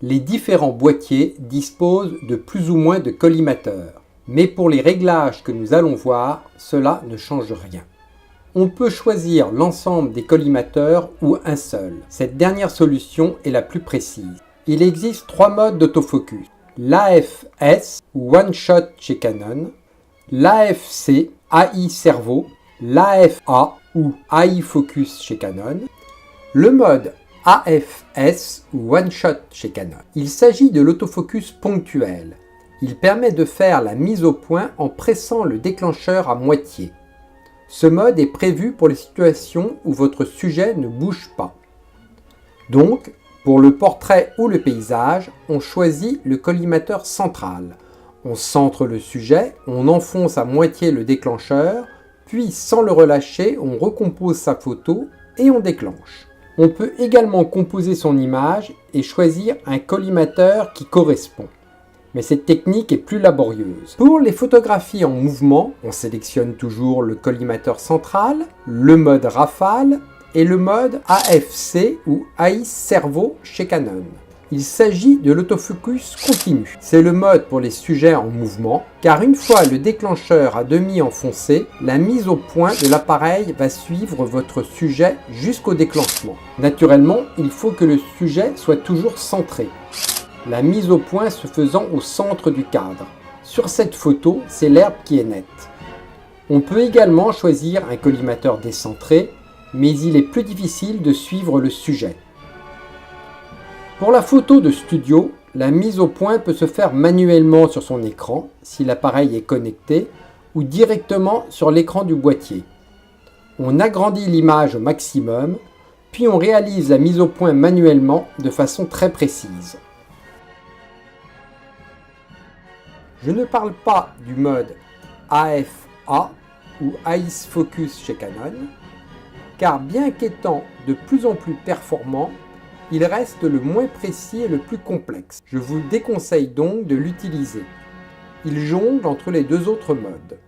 Les différents boîtiers disposent de plus ou moins de collimateurs, mais pour les réglages que nous allons voir, cela ne change rien. On peut choisir l'ensemble des collimateurs ou un seul. Cette dernière solution est la plus précise. Il existe 3 modes d'autofocus. L'AFS ou One Shot chez Canon, l'AFC, AI Servo, l'AFA ou AI Focus chez Canon, le mode AFS ou One Shot chez Canon. Il s'agit de l'autofocus ponctuel. Il permet de faire la mise au point en pressant le déclencheur à moitié. Ce mode est prévu pour les situations où votre sujet ne bouge pas. Donc, pour le portrait ou le paysage, on choisit le collimateur central. On centre le sujet, on enfonce à moitié le déclencheur, puis sans le relâcher, on recompose sa photo et on déclenche. On peut également composer son image et choisir un collimateur qui correspond. Mais cette technique est plus laborieuse. Pour les photographies en mouvement, on sélectionne toujours le collimateur central, le mode rafale et le mode AFC ou AI Servo chez Canon. Il s'agit de l'autofocus continu. C'est le mode pour les sujets en mouvement, car une fois le déclencheur à demi enfoncé, la mise au point de l'appareil va suivre votre sujet jusqu'au déclenchement. Naturellement, il faut que le sujet soit toujours centré. La mise au point se faisant au centre du cadre. Sur cette photo, c'est l'herbe qui est nette. On peut également choisir un collimateur décentré, mais il est plus difficile de suivre le sujet. Pour la photo de studio, la mise au point peut se faire manuellement sur son écran, si l'appareil est connecté, ou directement sur l'écran du boîtier. On agrandit l'image au maximum, puis on réalise la mise au point manuellement de façon très précise. Je ne parle pas du mode AFA ou Ice Focus chez Canon, car bien qu'étant de plus en plus performant, il reste le moins précis et le plus complexe. Je vous déconseille donc de l'utiliser. Il jongle entre les deux autres modes.